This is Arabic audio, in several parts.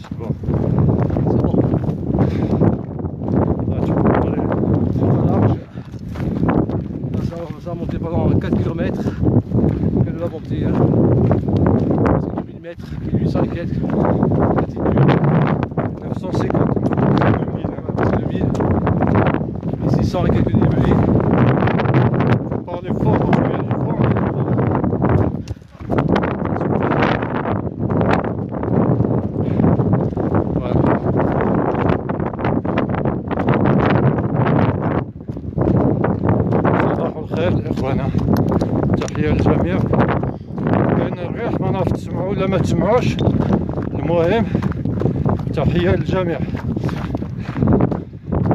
C'est bon. Là, tu peux aller. C'est pas large. Là, ça a monté pendant 4 km. Elle va monter. Hein. C'est 2000 mètres, 1800 et quelques. Altitude 950. 2000, hein, 2000. Et 600 et quelques dénivelés. Faut parler fort, on peut aller fort. صباح الخير اخوانا، تحية للجميع. كاين الريح ما نعرف تسمعوا ولا ما تسمعوش، المهم تحية للجميع.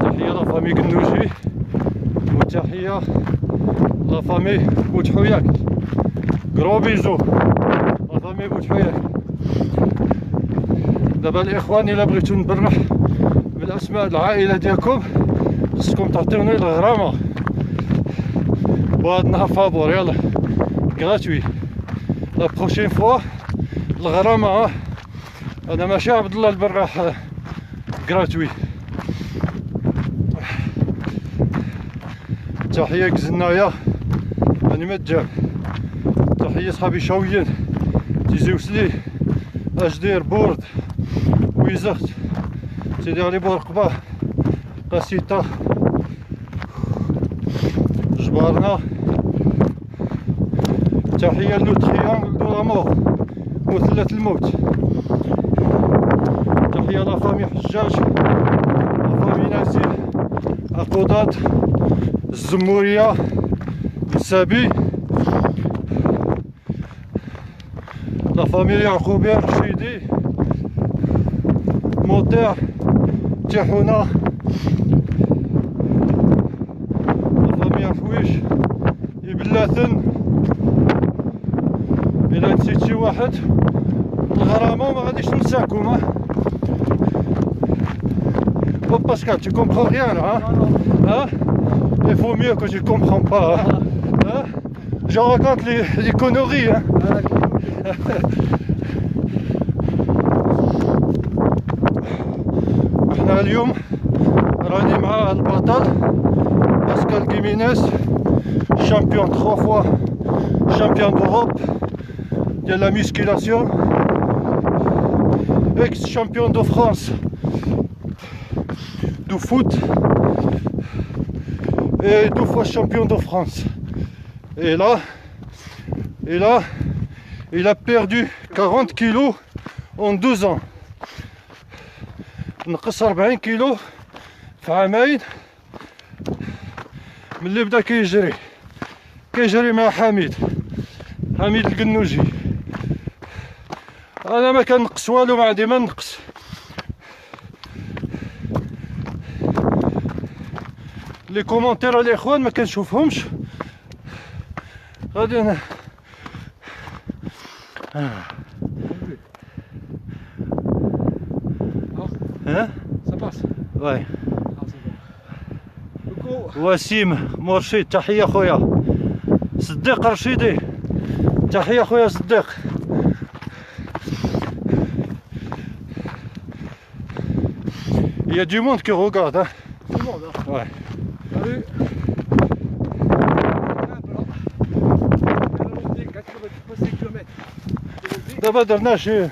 تحية لافامي قنوجي وتحية لافامي بوتحوياك. كرو بيزو لافامي بوتحوياك. دابا الاخوان الا بغيتو نبرح بالاسماء العائلة ديالكم خصكم تعطيوني الغرامة بهاد النهار فابور. يلا غراتوي لا بروشين فوا الغرامة. انا ماشي عبد الله البراح غراتوي. تحية كزنايا راني متجاب. تحية صحابي شاويين تيزي وسلي اجدير بورد ويزخت سيدي علي بورقبة قاسيتا جبارنا. تحية لو تريانغل دو لامور مثلث الموت. تحية لافامي حجاج، لافامي نازي، عقودات، الزمورية، السابي، لافامي يعقوبي رشيدي، موطير، تيحونة، لافامي عفويش، إبلاثن. إلا نسيت شي واحد الغرامة وما غاديش ننساكم. ها Oh Pascal, tu comprends rien là, hein? Hein? Il faut mieux que tu comprends pas, hein? Hein? Je raconte les conneries, hein? احنا اليوم راني مع البطل باسكال كيمينيز، champion 3 fois champion d'Europe de la musculation, ex-champion de France du foot et 2 fois champion de France. Et là, il a perdu 40 kilos en 12 ans. نقص 40 كيلو في عامين ملي بدا كيجري مع حميد القنوجي. انا ما كنقص والو، ما عندي ما نقص. لي كومونتير الاخوان ما كنشوفهمش. غادي انا ها Ça passe. واي Ah, c'est bon. Coucou. وسيم مرشد، تحية خويا. صديق رشيدي، تحية خويا صديق. Il y a du monde qui regarde, hein. Tout le monde, hein. Ouais. Salut. Elle a monté 4 km, 5 km. دابا درنا شي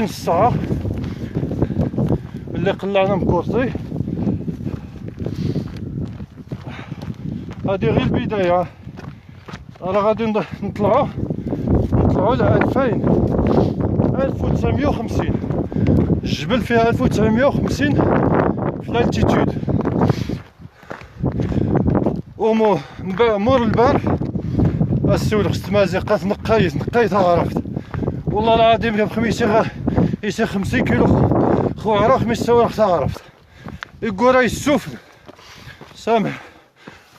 نص ساعة اللي قلعنا من كورسي. هادي غير البداية. راه غادي نطلعو ل 1950. الجبل فيها 1950 في الالتيتود. مور البارح السول خصت مازيقات نقيتها عرفت. والله العظيم كان خميسي يصير 50 كيلو خو عرا خميس وقتها عرفت. يقول راهي السفل سامح.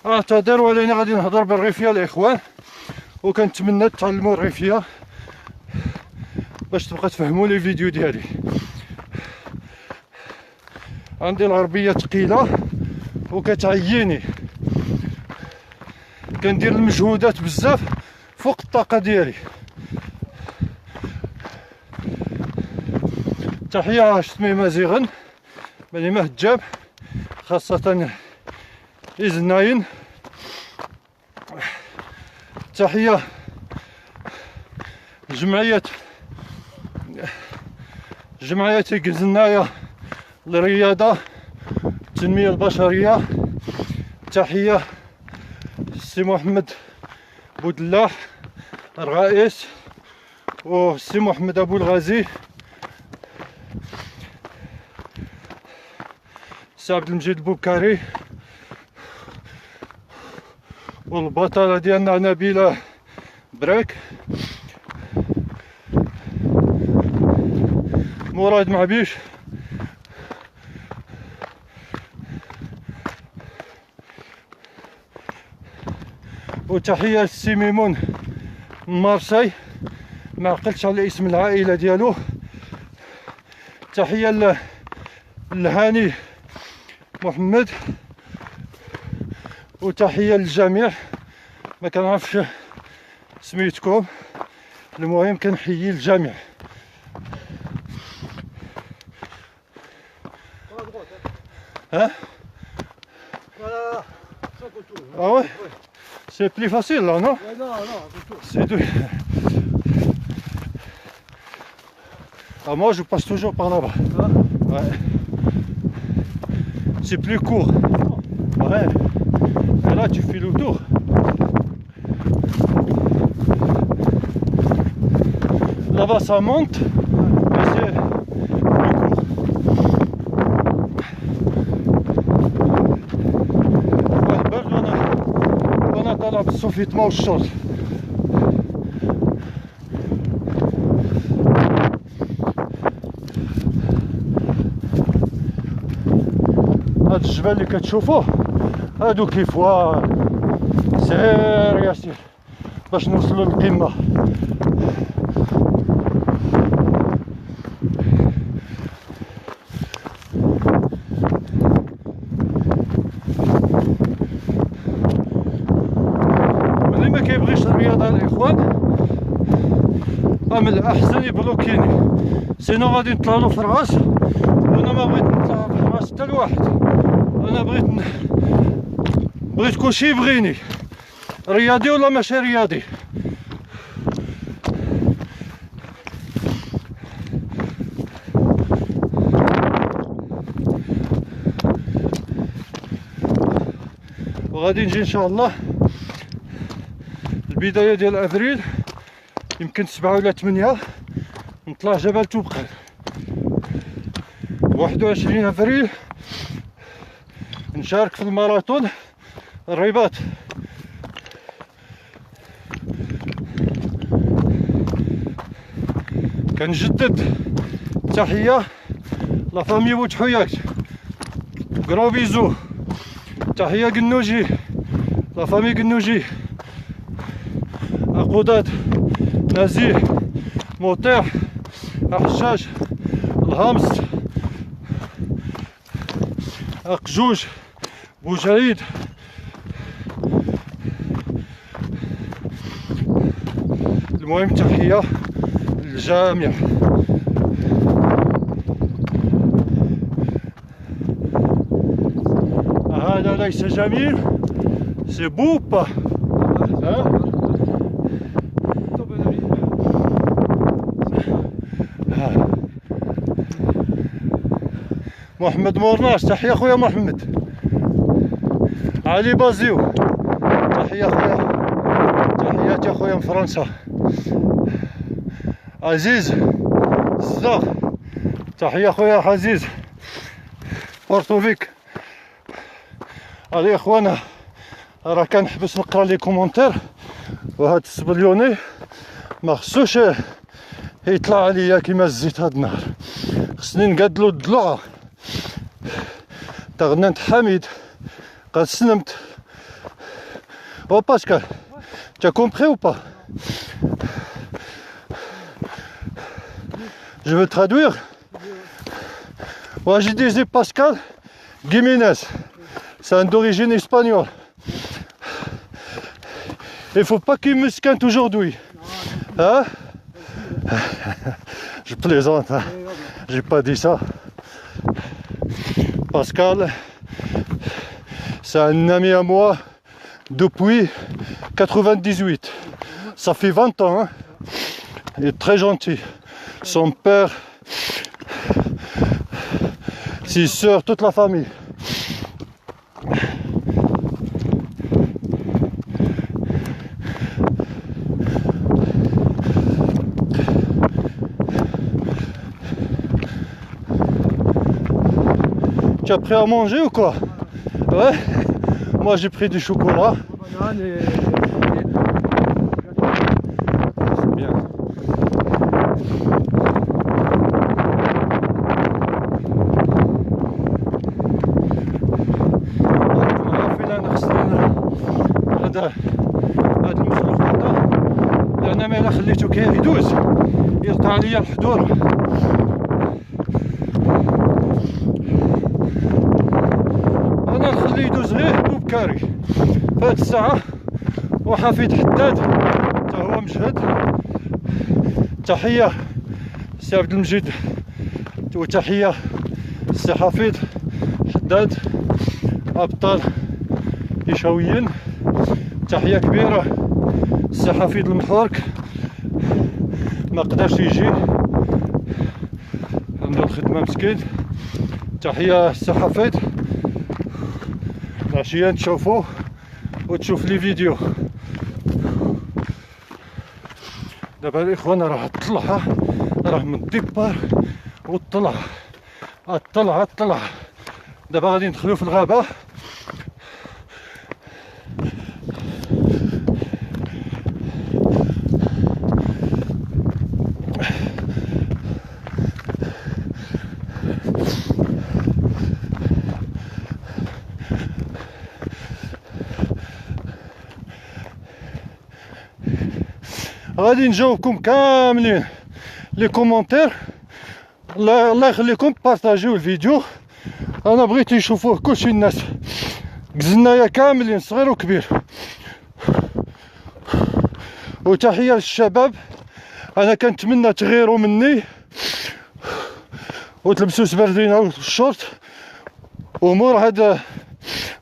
اعتذر ولاني غادي نهضر بالريفية الاخوان، وكنتمنى تعلموا الريفية باش تبقى تفهموا لي الفيديو ديالي. عندي العربية ثقيلة وكتعييني، كندير المجهودات بزاف فوق الطاقة ديالي. تحية شتمي مزيغن بني مهجب خاصة إزناين. تحية جمعية قزناية للرياضة التنمية البشرية. تحية السي محمد بودلاح الرئيس والسي محمد أبو الغازي السي عبد المجيد البوكاري والبطلة ديالنا نبيلة بريك مراد معبيش وتحية للسي ميمون من مارسي ما عقلتش على اسم العائلة ديالو. تحية لهاني محمد وتحية للجميع ما كنعرفش سميتكم المهم كنحيي الجميع. Hein? Voilà, sans contour. Ah ouais? C'est plus facile là, non? Ouais, non, contour. C'est tout. Ah, moi je passe toujours par là-bas. Ah. Ouais. C'est plus court. Ouais. Et là tu fais le tour. Là-bas ça monte, mais c'est plus court. والبرد وانا طالع بالسوفيتما والشورت. هاد الجبل اللي كتشوفوه هادو كيفوان سير يا سير باش نوصلوا للقمة. واللي ما كيبغيش الرياضة الاخوان من الاحسن يبلوكيني، سينو غادي نطلعلو في الراس وانا ما بغيت نطلع في الراس حتى لواحد. انا بغيت كلشي يبغيني رياضي ولا ماشي رياضي. وغادي نجي ان شاء الله البداية ديال افريل يمكن 7 ولا 8 نطلع جبل توبقال. 21 افريل نشارك في الماراثون الرباط. كنجدد تحية لا فامي بوتحوياك كرو بيزو. تحية قنوجي لا فامي قنوجي أقودات نزيه مطيح حشاش الهامس أقجوج بوجعيد. المهم تحية للجميع. هذا ليس جميل سي بوبا. محمد مورناش تحية خويا محمد. علي بازيو تحية خويا، تحياتي خويا من فرنسا. عزيز الزاغ تحية خويا عزيز بورتوفيك. علي اخوانا راه كنحبس نقرا لي كومونتير وهاد السبليوني ما خصوش يطلع عليا كيما الزيت هاد النهار. خصني نقادلو الضلوعه. تغننت حميد قد سلمت. او باسكال tu as compris ou pas? Je veux traduire. Moi je disais Pascal Giménez, c'est un d'origine espagnole. Il faut pas qu'il me squinte aujourd'hui. Hein? Je plaisante. Hein? j'ai pas dit ça. Pascal, c'est un ami à moi depuis 98. Ça fait 20 ans, hein. Il est très gentil. Son père, ses soeurs, toute la famille. Tu as pris à manger ou quoi? Ouais. Moi j'ai pris du chocolat. C'est bien. هذا المخلوق هذا لأن ما خليته كيدوز يقطع عليا الحضور. أنا نخليه يدوز غير بكاري في هاد الساعة. وحفيد حداد تا هو مجهد. تحية سي عبد المجيد وتحية سي حفيد حداد أبطال يشاويين. تحية كبيرة سي حفيد المحورك ما قدرش يجي عنده الخدمة مسكين. تحية سي حفيد. العشية تشوفوه وتشوف لي فيديو. دابا الاخوان راه طلع راه من الديبار وطلع طلع. دابا غادي ندخلو في الغابة. غادي نجاوبكم كاملين لي كومونتير. الله يخليكم بارطاجيو الفيديو. انا بغيت يشوفوه كلشي الناس قزنايا كاملين صغير وكبير. وتحية للشباب. انا كنتمنى تغيروا مني وتلبسوا سبردينه والشورت ومور هاد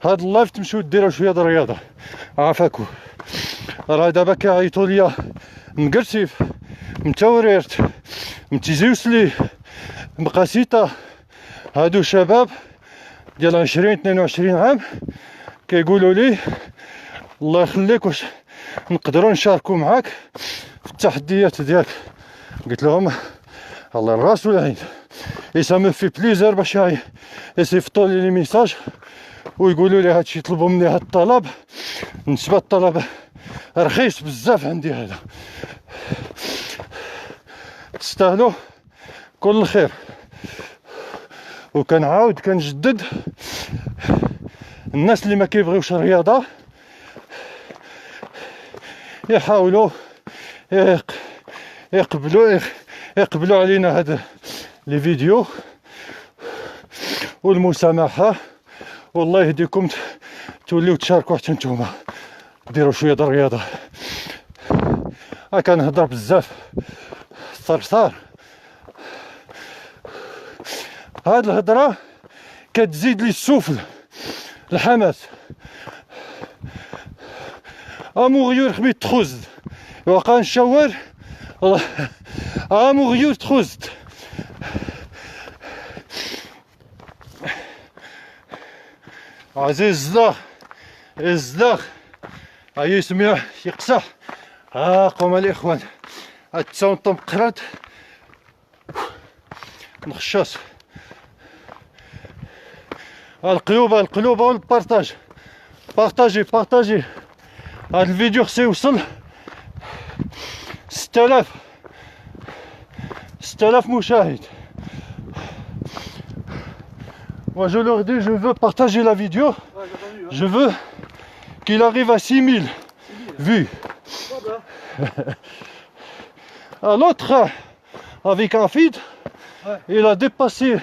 اللايف تمشيو ديروا شويه د الرياضه. عافاكم. راه دابا كيعيطوا ليا مقرسيف متوريرت متزيوسلي مقاسيطه. هادو شباب ديال 20-22 عام كيقولوا لي الله يخليك واش نقدروا نشاركوا معاك في التحديات ديالك. قلت لهم الله الراس والعين. اي سا مو في بليزير باش يصيفطوا لي ميساج ويقولوا لي هادشي يطلبوا مني هاد الطلب. بالنسبه للطلب رخيص بزاف عندي هذا. تستاهلوا كل الخير. وكنعاود كنجدد الناس اللي ما كيبغيوش الرياضه يحاولوا يقبلوا علينا هذا لي فيديو والمسامحه. والله يهديكم توليو تشاركوا حتى نتوما ديروا شويه د الرياضه. كنهضر بزاف صرصار. هاد الهضره كتزيد لي السفل الحماس. اموغيور خميت تخوزد وقا نشاور اموغيور تخوزد. عزيز الزلاخ هاي سميوه يقصح. قوم الاخوان التونطم قرات نخشاس. القلوبه والبارطاج. بارطاجي هاد الفيديو خصو يوصل 6000 مشاهد. Moi je leur dis, je veux partager la vidéo. Je veux qu'il arrive à 6000 vues. L'autre, avec un feed, il a dépassé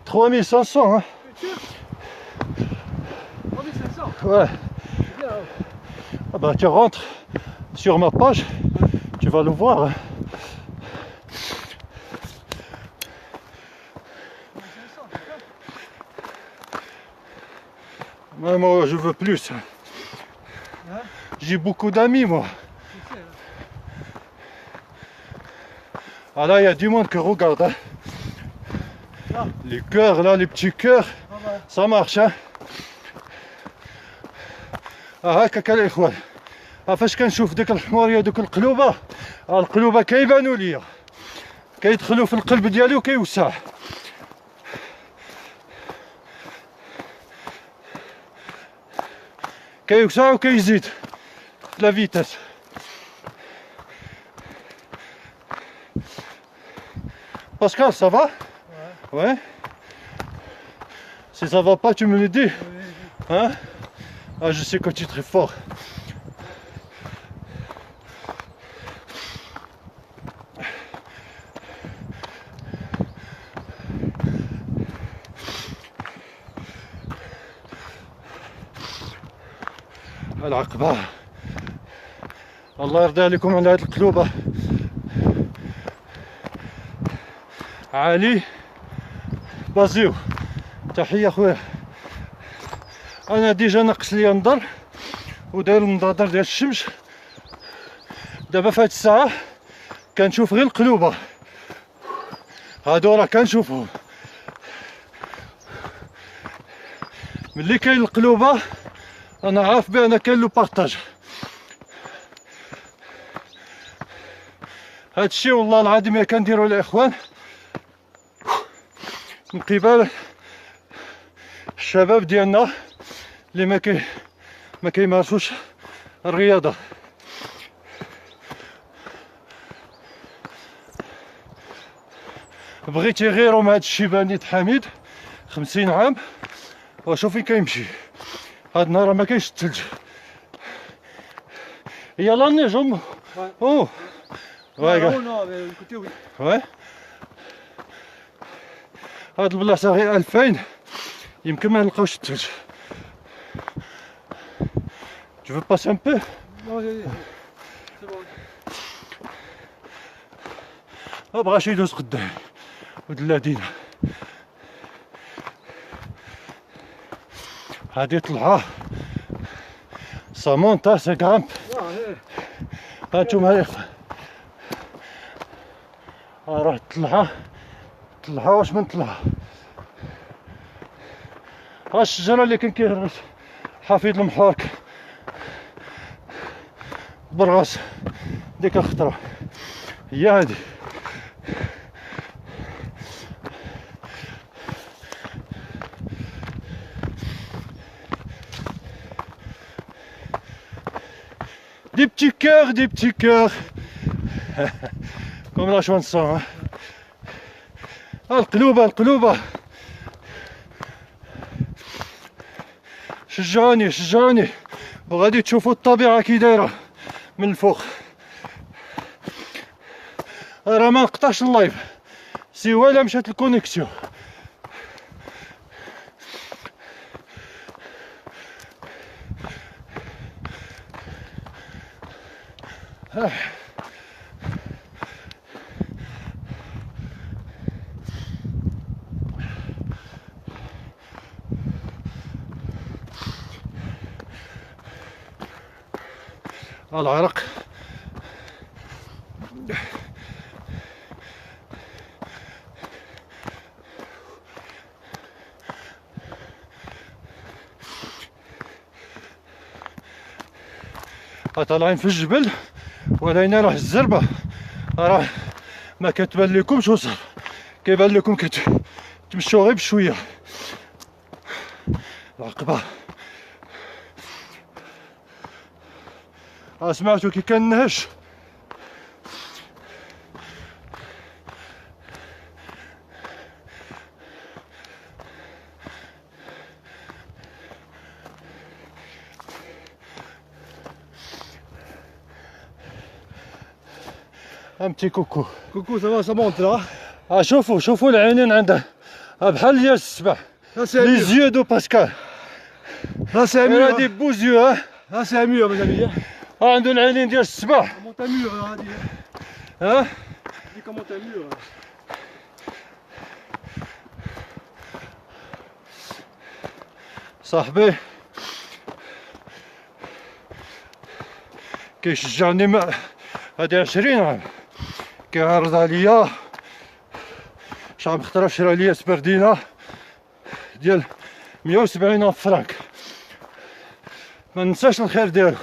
3500. Hein. 3500. Ouais. Ah bah, tu rentres sur ma page, tu vas le voir. Hein. Moi, je veux plus. Hein? J'ai beaucoup d'amis, moi. Tu sais, hein. Ah là, il y a du monde qui regarde. Hein. Là. Les cœurs, là, les petits cœurs, Ah bah. ça marche. Hein. هكاك الاخوان فاش كنشوف ديك الحماريه وديك القلوبه القلوبه كيبانوا ليا كيدخلوا في القلب ديالي وكيوسع كيوسع وكيزيد لا فيتاس Pascal, ça va? Ouais. Si ça va pas, tu me le dis. Hein? Ah, je sais que tu es très fort. العقبة الله يرضي عليكم على هاد القلوبة علي بازيو تحية خويا انا ديجا ناقص ليا نضر وداير النضادر ديال الشمس دابا في هاد الساعة كنشوف غير القلوبة هادو راه كنشوفهم ملي كاين القلوبة انا عارف بان كاين لو بارطاج هادشي والله العظيم اللي كنديرو الاخوان من قبل الشباب ديالنا اللي ما كيمارسوش الرياضه بغيت يغيروا من هاد الشيبانيت حميد 50 عام وشوف فين كيمشي هاد النهار راه ما كاينش الثلج يلا النجم اوه ouais هاد البلاصه غير 2000 يمكن ما نلقاوش الثلج tu veux passer un peu C'est bon. بغا شي يدوز قدام ودلادينا هادي طلعه سا مونتا سا غرامب هانتوما الاخوان راه طلعه واش من طلعه ها الشجره اللي كان كيهرس حفيظ المحورك برغاس ديك الخطره هي هادي des petits cœurs comme la chanson hein. القلوبة شجعوني وغادي تشوفوا الطبيعة كي دايرة من الفوق راه ما نقطعش اللايف سيوا الا مشات الكونيكسيون العرق طالعين في الجبل ولينا راه الزربه راه ما كتبان لكمش وصل كيبان لكم كتمشوا غير بشويه العقبه سمعتو كي كنهش un petit coucou. Coucou, ça va, ça monte là. شوفوا العينين عنده بحال ديال السبع. Les yeux de Pascal. Là c'est un mur. Il a des beaux yeux hein. Là c'est un mur mes amis. عنده العينين ديال السبع. Comment un mur là, dis. Hein? Dis comment un mur. صاحبي كيشجعني هادي 20 عام كيعرض عليا شحال خطرة شرا ليا سبردينة ديال 170 ألف فرانك. ما ننساش الخير ديالو.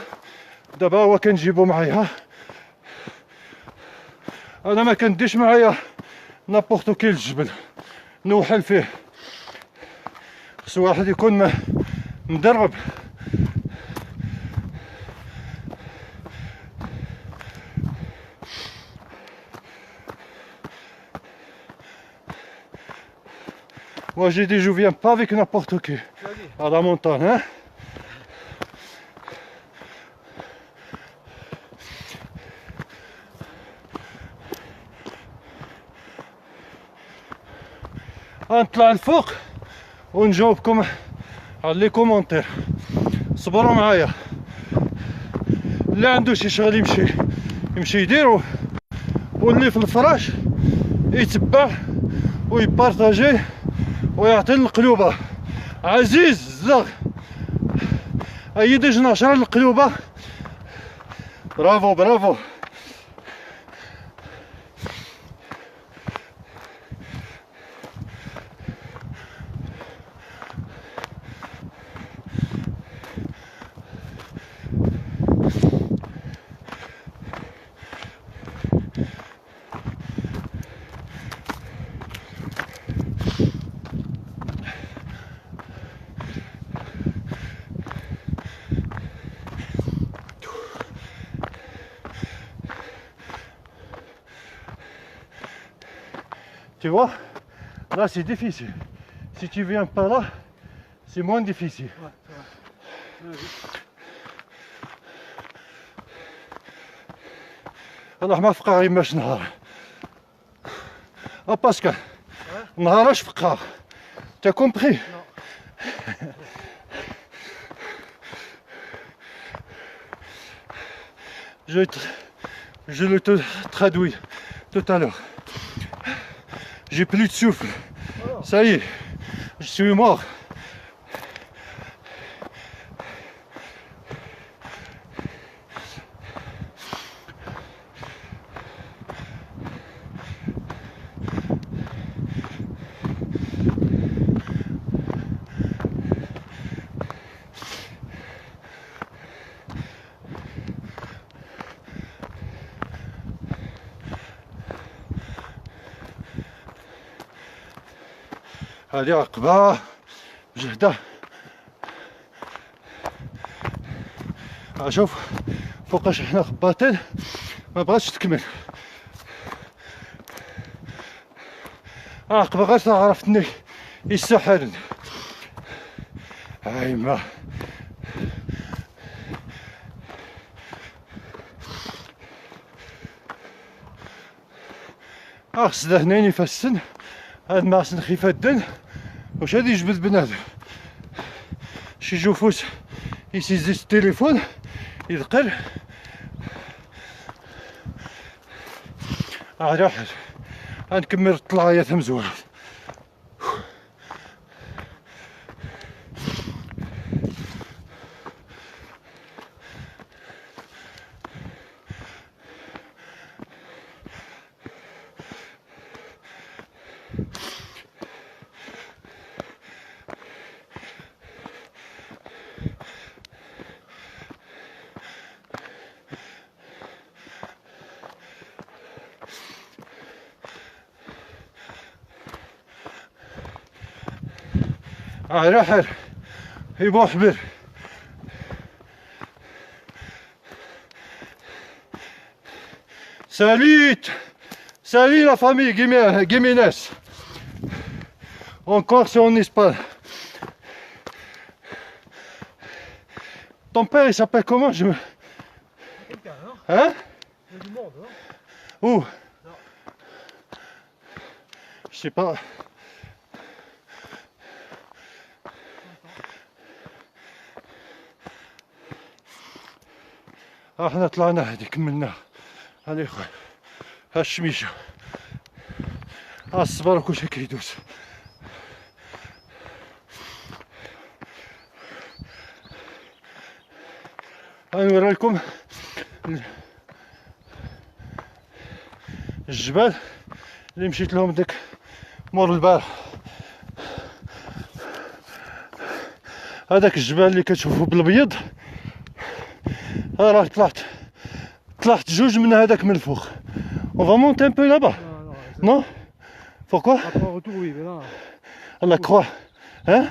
دابا هو كنجيبو معايا، انا ما كنديش معايا نابورتو كي الجبل نوحل فيه، خص واحد يكون مدرب. Moi j'ai dit je viens pas avec n'importe qui à la montagne, hein. نطلع الفوق ونجاوبكم على لي كومونتير. صبروا معايا، اللي عنده شي شغل يمشي يديرو، واللي في الفراش يتبع ويبارطاجي ويعطي القلوبة. عزيز الزغ ايدي 12 القلوبة. برافو برافو. Tu vois, là c'est difficile. Si tu viens par là, c'est moins difficile. الله ما فقاع يماش نهار. باسكال نهاراش فقاع. T'as compris? Je le traduis tout à l'heure. J'ai plus de souffle. Ça y est, je suis mort. هادي عقبة جهدة. شوف فوقاش حنا خباطين ما بغاتش تكمل. عقبة غير عرفتني يسحرني. هايما خص هنايا يفسن هاد المعسن خفيف الدن. واش هادي يجبد بنادم؟ شي جوفوس يسيزي التليفون يذقر. راح غنكمل الطلايات مزوال. راح يبو حبر. Salut la famille Guiménès. Encore c'est en Espagne. Ton père il s'appelle comment? Hein? Il y a du monde, hein? Où? Je sais pas. احنا طلعنا هادي كملنا. هاني خويا ها الشميشه ها الصبر وكلشي كيدوز. غنوري لكم الجبال اللي مشيت لهم داك مور البارح. هذاك الجبل اللي كتشوفو بالابيض راه طلعت جوج من هذاك من الفوق. On va monter un peu là-bas. Non? Pourquoi? Après un retour, oui, mais là. À la croix. Hein?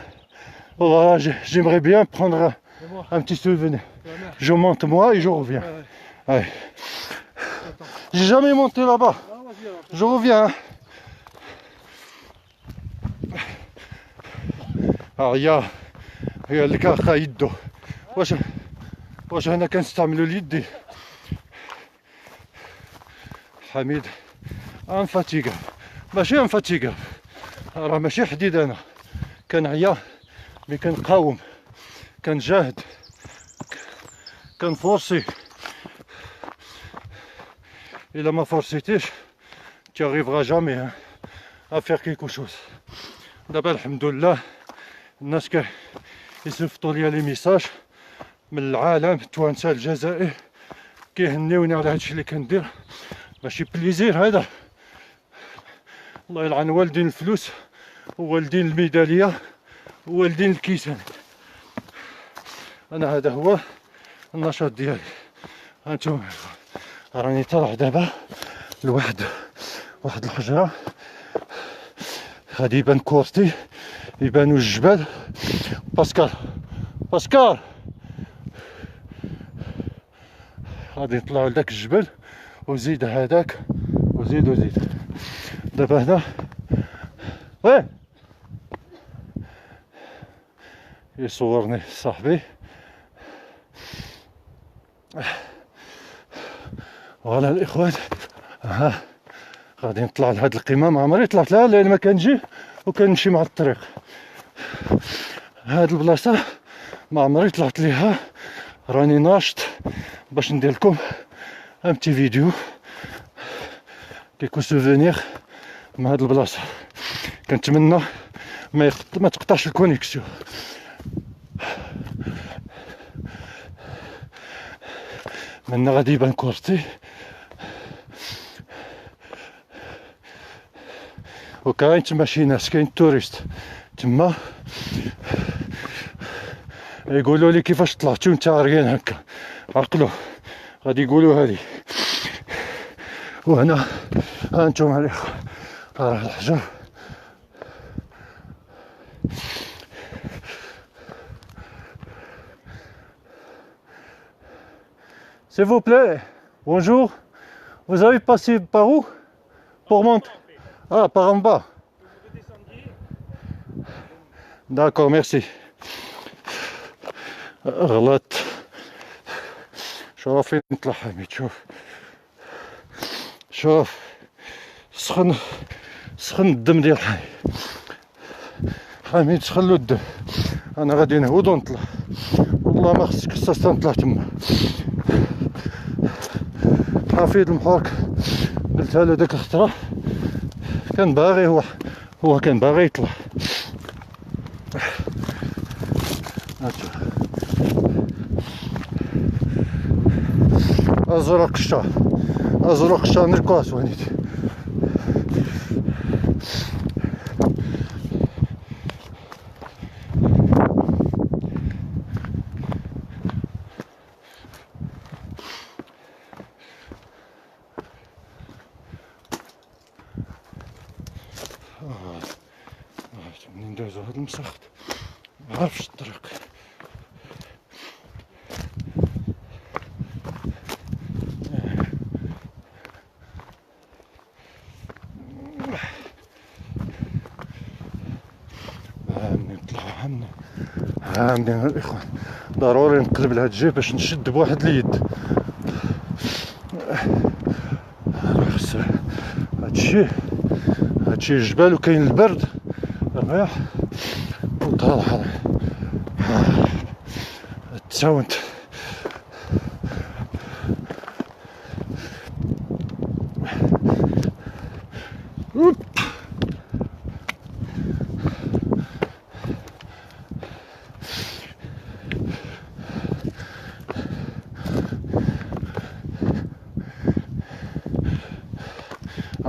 Oh, voilà, j'aimerais bien prendre un petit souvenir. Je monte moi et je reviens. Ouais. J'ai jamais monté là-bas. Je reviens. Alors, il y a الكاخا يدو. واش هنا كنستعملو اليدين. حميد انفاتيغا ماشي انفاتيغا، راه ماشي حديد، انا كنعيا مي كنقاوم كنجاهد كنفورسي. الا ما فورسيتيش tu arriveras jamais à faire quelque chose. دابا الحمد لله الناس يصيفطوا لي لي ميساج من العالم، التوانسه الجزائر كيهنيوني على هادشي اللي كندير. ماشي بليزير هذا، الله يلعن والدين الفلوس ووالدين الميداليه ووالدين الكيسان. انا هذا هو النشاط ديالي. هانتوما راني طالع دابا لواحد الحجره غادي يبان كورتي، يبانو الجبال. باسكال غادي نطلعو لداك الجبل وزيد هذاك وزيد دابا هنا واه يصورني صاحبي. فوالا الاخوان، ها غادي نطلع لهاد القمه. ما عمري طلعت لها لان ما كنجي وكنمشي مع الطريق. هاد البلاصه ما عمري طلعت ليها، راني ناشط باش ندير لكم ان بتي فيديو كيكون سوفونير من هاد البلاصه. كنتمنى ما تقطعش الكونيكسيون. من غادي يبان كورتي وكاين تما شي ناس، كاين توريست تما يقولوا لي كيفاش طلعتو نتا عريان هكا. عقلوا غادي يقولوا هادي. وهنا ها انتم الاخوان راه الحجر. S'il vous plaît, bonjour. Vous avez passé par où pour monter? Ah, par en bas. D'accord, merci. غلط. شوف فين نطلع حميد، شوف سخن الدم ديال حميد سخن له الدم. انا غادي نهود ونطلع، والله ما خصك خصها نطلع تما. حفيد المحورك قلتها له ديك الخطره، كان باغي هو كان باغي يطلع. ازرق الشا نركواس ونيت. منين دازو هاد المساخط معرفش الطريق. عاملين الاخوان ضروري نقلب لهاد الجيب باش نشد بواحد اليد. خص هادشي الجبال وكاين البرد الرياح وطالع التاونت.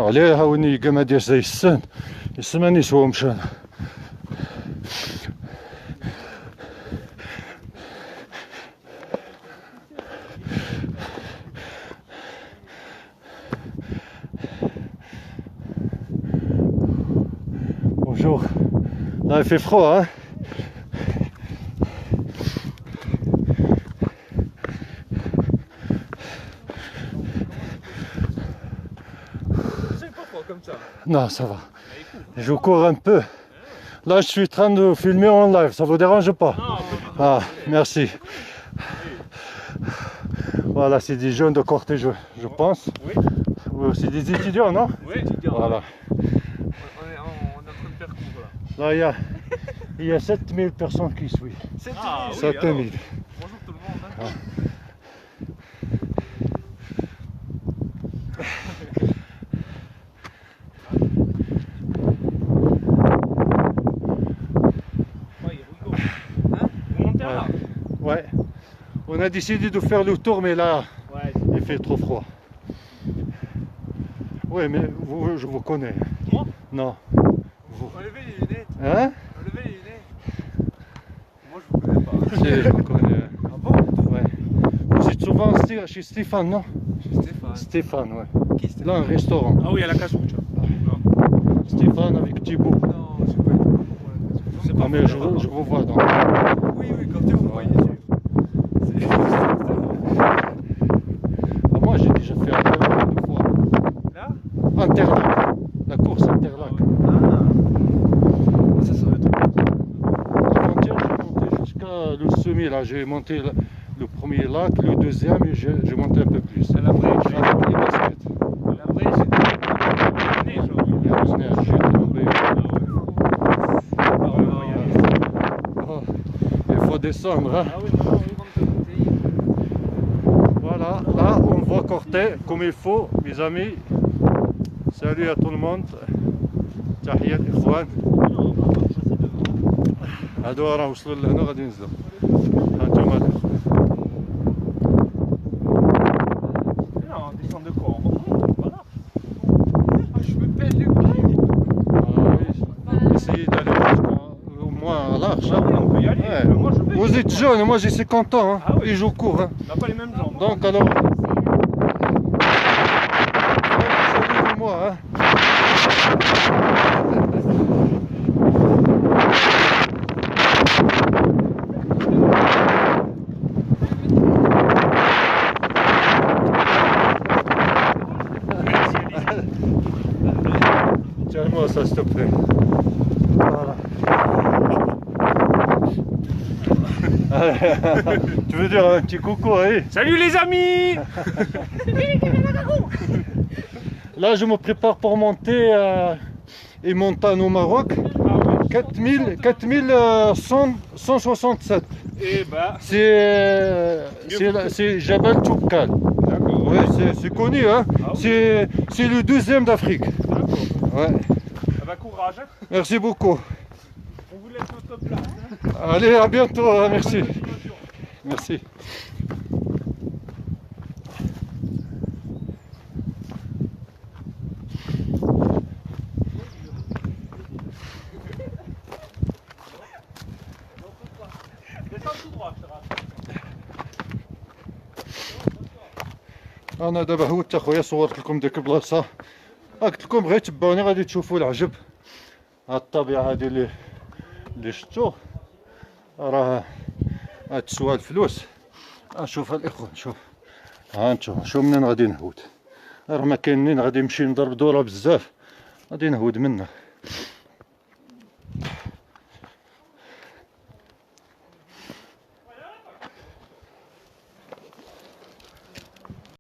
عليه هاوني قما ديال زي السن يسماني سوا مشان Bonjour. Là, il fait froid, hein? C'est pas froid comme ça. Non, ça va. Je cours un peu. Là, je suis en train de filmer en live. Ça vous dérange pas? Ah, merci. Voilà, c'est des jeunes de cortège, je pense. Oui. Oui, c'est des étudiants, non? Oui. Voilà. On est en train de faire cours là. Là, il y a 7000 personnes qui suivent. 7000. Bonjour tout le monde. Hein. Ouais. On a décidé de faire le tour, mais là, il fait trop froid. Oui, mais vous, je vous connais. Moi? Non. Vous. Enlevez les lunettes. Hein? Enlevez les lunettes. Moi je vous connais pas. Si, je vous connais. Ah bon? Ouais. Vous êtes souvent chez Stéphane, non? Chez Stéphane. Stéphane, ouais. Qui Stéphane? Là, un restaurant. Ah oui, à la Casuccia. Stéphane avec Thibaut. Non, je sais pas. Je sais pas. Ah, mais je vous vois dans. Oui, quand tu vous voyez sûr. Ah, moi, j'ai déjà fait Interlac 2 fois. Là? Interlac. La course Interlac. Ça va être. Avant-hier, j'ai monté jusqu'à le sommet. Là, j'ai monté le premier lac, le deuxième, et j'ai monté un peu plus. La vraie, Avec les baskets. la vraie, c'est neige. Il y a la neige, j'ai tombé. Oh, il faut descendre, hein. Ah oui, non, Voilà, là on voit Corté comme il faut, mes amis. Salut à tout le monde. تحية الإخوان. هادو راه وصلوا لهنا غادي ينزلوا. هانتوما الإخوان. Non, descend de quoi? On remonte, voilà. Je me pèle le pied. Oui, essayez d'aller au moins à l'arche. Ah oui, on peut y aller. Ouais. Moi, je vais. Vous êtes jeune, moi j'ai 50 ans, hein. Ah oui. Et je cours. Hein. On n'a pas les mêmes jambes. Donc alors, salut-moi. Hein. Tiens-moi ça s'il te plaît. Voilà. Tu veux dire un petit coucou, oui? Salut les amis. Là, je me prépare pour monter et montagne au Maroc. 4167. Et bah, C'est Jabal Toubkal. d'accord. Ouais, c'est connu, hein. Ah oui. C'est le deuxième d'Afrique. D'accord. Ouais. Ah bah, courage. Hein. Merci beaucoup. On vous laisse notre place. Hein. Allez, à bientôt. Hein, merci. Continuation. Merci. Descends tout droit, je te rappelle. انا دابا هوت اخويا صورت لكم ديك البلاصه قلت لكم غير تبعوني غادي تشوفوا العجب. هاد الطبيعه هادي اللي شفتو راه هاد تسوى الفلوس. شوف الاخوان شوف ها انتم شوف منين غادي نهود راه ما كاين منين غادي نمشي نضرب دوره بزاف غادي نهود منه.